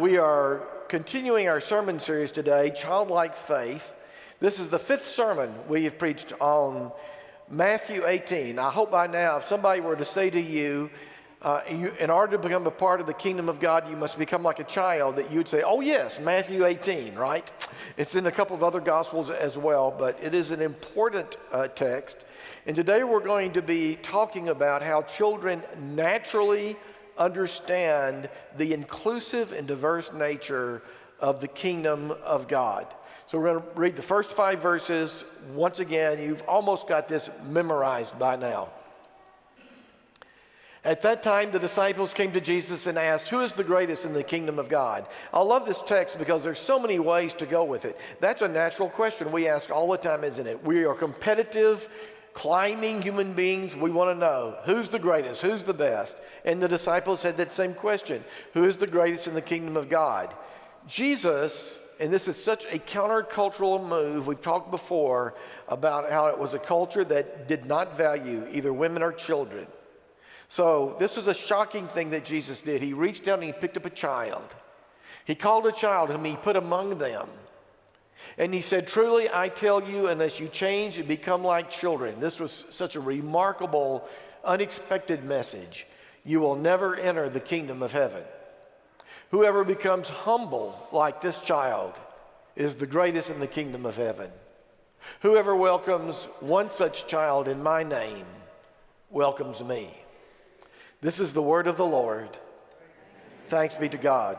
We are continuing our sermon series today, Childlike Faith. This is the fifth sermon we have preached on Matthew 18. I hope by now, if somebody were to say to you, in order to become a part of the kingdom of God, you must become like a child, that you'd say, oh yes, Matthew 18, right? It's in a couple of other Gospels as well, but it is an important text. And today we're going to be talking about how children naturally understand the inclusive and diverse nature of the kingdom of God. So we're going to read the first 5 verses. Once again, you've almost got this memorized by now. At that time, the disciples came to Jesus and asked, who is the greatest in the kingdom of God? I love this text because there's so many ways to go with it. That's a natural question we ask all the time, isn't it? We are competitive, climbing human beings. We want to know who's the greatest, who's the best. And the disciples had that same question. Who is the greatest in the kingdom of God? Jesus, and this is such a countercultural move. We've talked before about how it was a culture that did not value either women or children. So this was a shocking thing that Jesus did. He reached down and he picked up a child. He called a child whom he put among them. And he said, truly, I tell you, unless you change and become like children. This was such a remarkable, unexpected message. You will never enter the kingdom of heaven. Whoever becomes humble like this child is the greatest in the kingdom of heaven. Whoever welcomes one such child in my name welcomes me. This is the word of the Lord. Thanks be to God.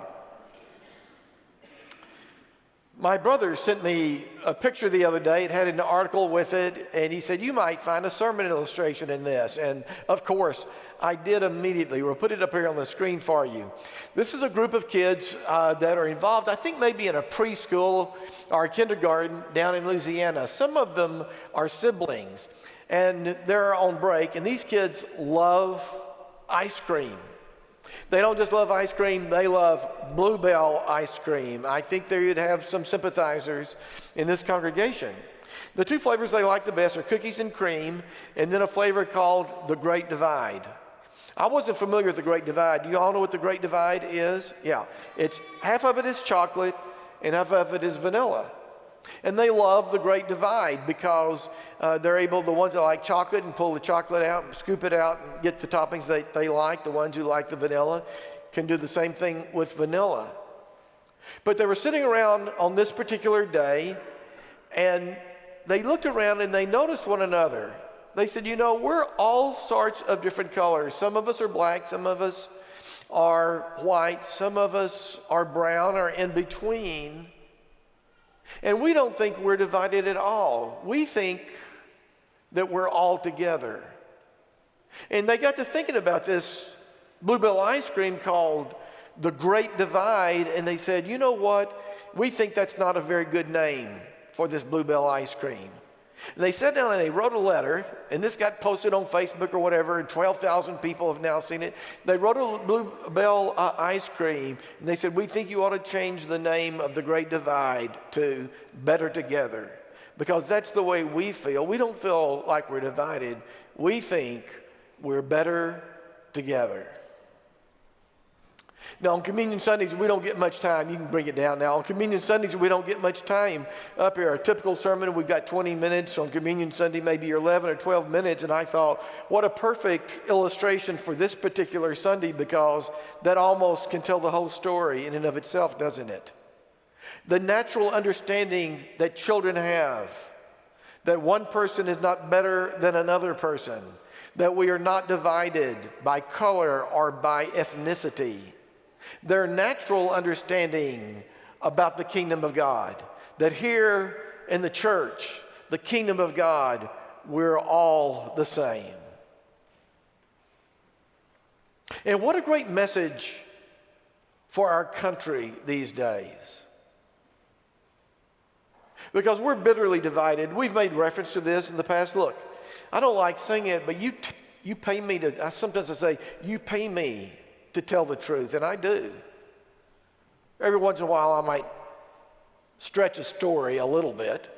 My brother sent me a picture the other day. It had an article with it, and he said, you might find a sermon illustration in this. And of course, I did immediately. We'll put it up here on the screen for you. This is a group of kids that are involved, I think maybe in a preschool or a kindergarten down in Louisiana. Some of them are siblings, and they're on break, and these kids love ice cream. They don't just love ice cream, they love Bluebell ice cream. I think there you'd have some sympathizers in this congregation. The 2 flavors they like the best are cookies and cream, and then a flavor called the Great Divide. I wasn't familiar with the Great Divide. Do you all know what the Great Divide is? Yeah, it's half of it is chocolate and half of it is vanilla. And they love the Great Divide because they're able, the ones that like chocolate and pull the chocolate out and scoop it out and get the toppings they like. The ones who like the vanilla can do the same thing with vanilla. But they were sitting around on this particular day, and they looked around and they noticed one another. They said, you know, we're all sorts of different colors. Some of us are black, some of us are white, some of us are brown or in between. And we don't think we're divided at all. We think that we're all together. And they got to thinking about this Bluebell ice cream called the Great Divide, and they said, you know what? We think that's not a very good name for this Bluebell ice cream. And they sat down and they wrote a letter, and this got posted on Facebook or whatever, and 12,000 people have now seen it. They wrote a Bluebell ice cream, and they said, we think you ought to change the name of the Great Divide to Better Together, because that's the way we feel. We don't feel like we're divided. We think we're better together. Now, on Communion Sundays, we don't get much time. You can bring it down now. On Communion Sundays, we don't get much time up here. Our typical sermon, we've got 20 minutes. On Communion Sunday, maybe 11 or 12 minutes. And I thought, what a perfect illustration for this particular Sunday, because that almost can tell the whole story in and of itself, doesn't it? The natural understanding that children have, that one person is not better than another person, that we are not divided by color or by ethnicity. Their natural understanding about the kingdom of God, that here in the church, the kingdom of God, we're all the same. And what a great message for our country these days. Because we're bitterly divided. We've made reference to this in the past. Look, I don't like saying it, but you pay me to, sometimes I say, you pay me to tell the truth, and I do. Every once in a while I might stretch a story a little bit.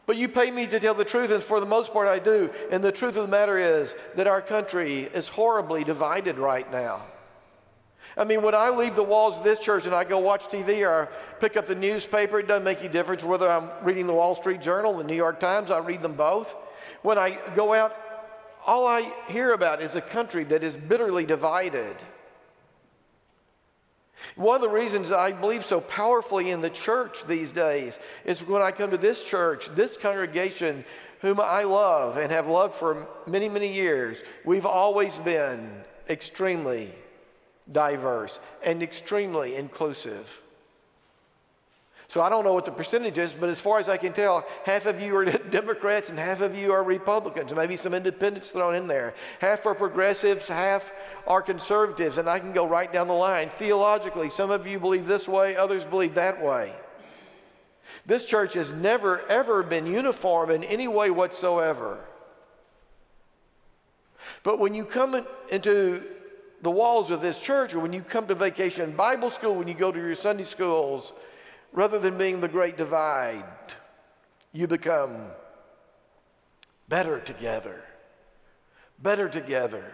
But you pay me to tell the truth, and for the most part I do. And the truth of the matter is that our country is horribly divided right now. I mean, when I leave the walls of this church and I go watch TV or pick up the newspaper, it doesn't make any difference whether I'm reading the Wall Street Journal, the New York Times, I read them both. When I go out, all I hear about is a country that is bitterly divided. One of the reasons I believe so powerfully in the church these days is when I come to this church, this congregation, whom I love and have loved for many, many years, we've always been extremely diverse and extremely inclusive. So I don't know what the percentage is, but as far as I can tell, half of you are Democrats and half of you are Republicans, maybe some independents thrown in there. Half are progressives, half are conservatives, and I can go right down the line. Theologically, some of you believe this way, others believe that way. This church has never, ever been uniform in any way whatsoever. But when you come into the walls of this church, or when you come to Vacation Bible School, when you go to your Sunday schools, rather than being the great divide, you become better together. Better together.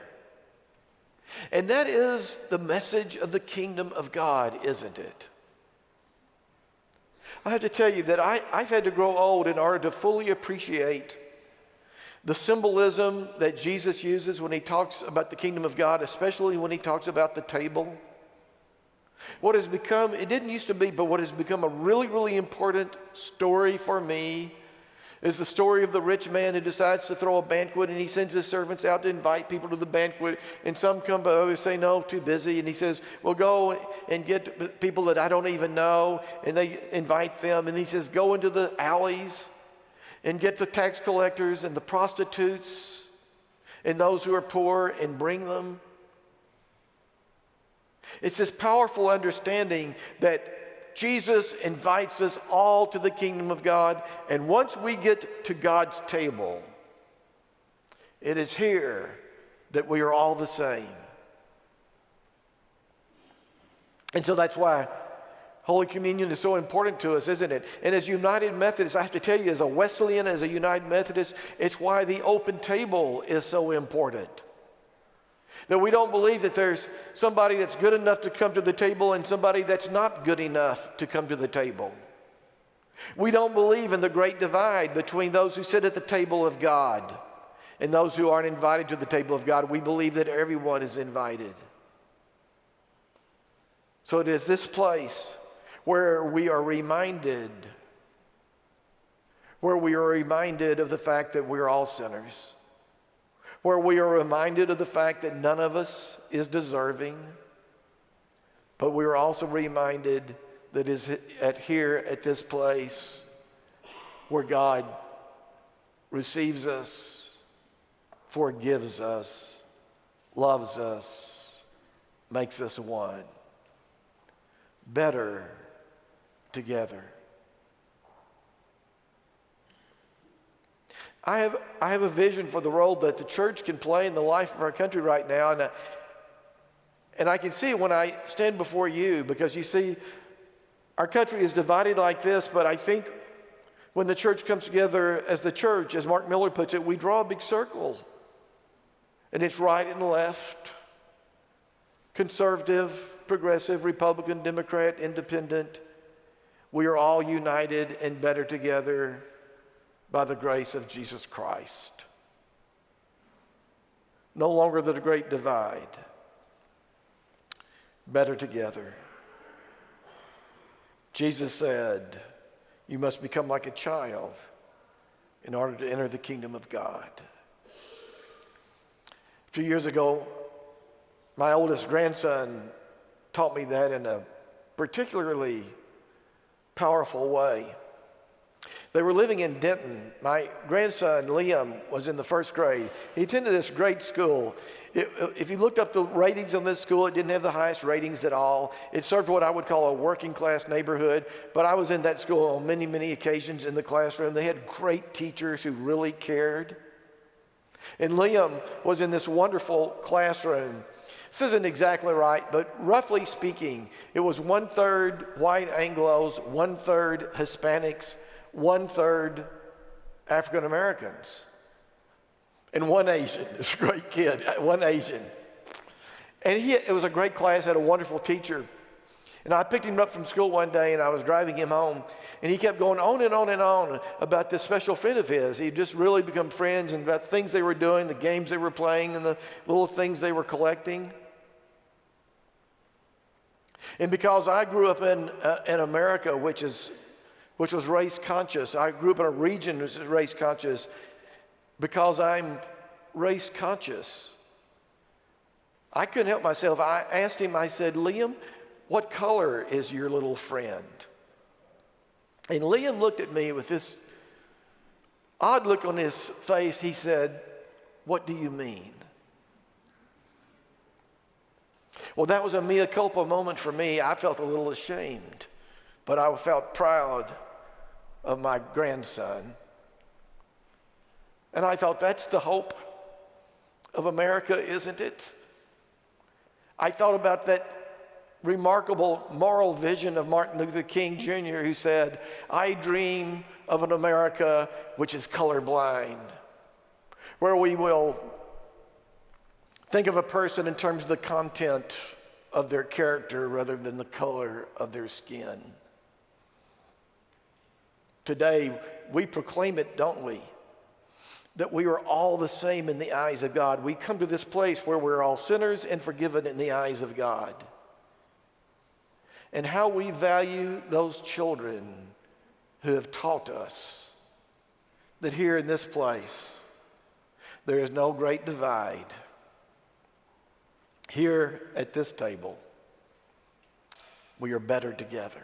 And that is the message of the kingdom of God, isn't it? I have to tell you that I've had to grow old in order to fully appreciate the symbolism that Jesus uses when he talks about the kingdom of God, especially when he talks about the table. What has become, it didn't used to be, but what has become a really, really important story for me is the story of the rich man who decides to throw a banquet, and he sends his servants out to invite people to the banquet, and some come, but others say, no, too busy. And he says, well, go and get people that I don't even know, and they invite them. And he says, go into the alleys and get the tax collectors and the prostitutes and those who are poor and bring them. It's this powerful understanding that Jesus invites us all to the kingdom of God, and once we get to God's table, it is here that we are all the same. And so that's why Holy Communion is so important to us, isn't it? And as United Methodists, I have to tell you, as a Wesleyan, as a United Methodist, it's why the open table is so important. That we don't believe that there's somebody that's good enough to come to the table and somebody that's not good enough to come to the table. We don't believe in the great divide between those who sit at the table of God and those who aren't invited to the table of God. We believe that everyone is invited. So it is this place where we are reminded of the fact that we're all sinners. Where we are reminded of the fact that none of us is deserving, but we are also reminded that is here at this place where God receives us, forgives us, loves us, makes us one. Better together. I have a vision for the role that the church can play in the life of our country right now, and I can see it when I stand before you, because you see, our country is divided like this, but I think when the church comes together as the church, as Mark Miller puts it, we draw a big circle, and it's right and left, conservative, progressive, Republican, Democrat, independent. We are all united and better together by the grace of Jesus Christ. No longer the great divide. Better together. Jesus said, you must become like a child in order to enter the kingdom of God. A few years ago, my oldest grandson taught me that in a particularly powerful way. They were living in Denton. My grandson, Liam, was in the first grade. He attended this great school. If you looked up the ratings on this school, it didn't have the highest ratings at all. It served what I would call a working class neighborhood, but I was in that school on many, many occasions in the classroom. They had great teachers who really cared. And Liam was in this wonderful classroom. This isn't exactly right, but roughly speaking, it was 1/3 white Anglos, 1/3 Hispanics, 1/3 African Americans, and one Asian. This great kid, one Asian. And it was a great class, had a wonderful teacher. And I picked him up from school one day, and I was driving him home, and he kept going on and on and on about this special friend of his. He'd just really become friends, and about things they were doing, the games they were playing, and the little things they were collecting. And because I grew up in America, which was race conscious, I grew up in a region which is race conscious. Because I'm race conscious, I couldn't help myself. I asked him, I said, Liam, what color is your little friend? And Liam looked at me with this odd look on his face. He said, what do you mean? Well, that was a mea culpa moment for me. I felt a little ashamed, but I felt proud of my grandson. And I thought, that's the hope of America, isn't it? I thought about that remarkable moral vision of Martin Luther King Jr., who said, I dream of an America which is colorblind, where we will think of a person in terms of the content of their character rather than the color of their skin. Today, we proclaim it, don't we? That we are all the same in the eyes of God. We come to this place where we're all sinners and forgiven in the eyes of God. And how we value those children who have taught us that here in this place, there is no great divide. Here at this table, we are better together.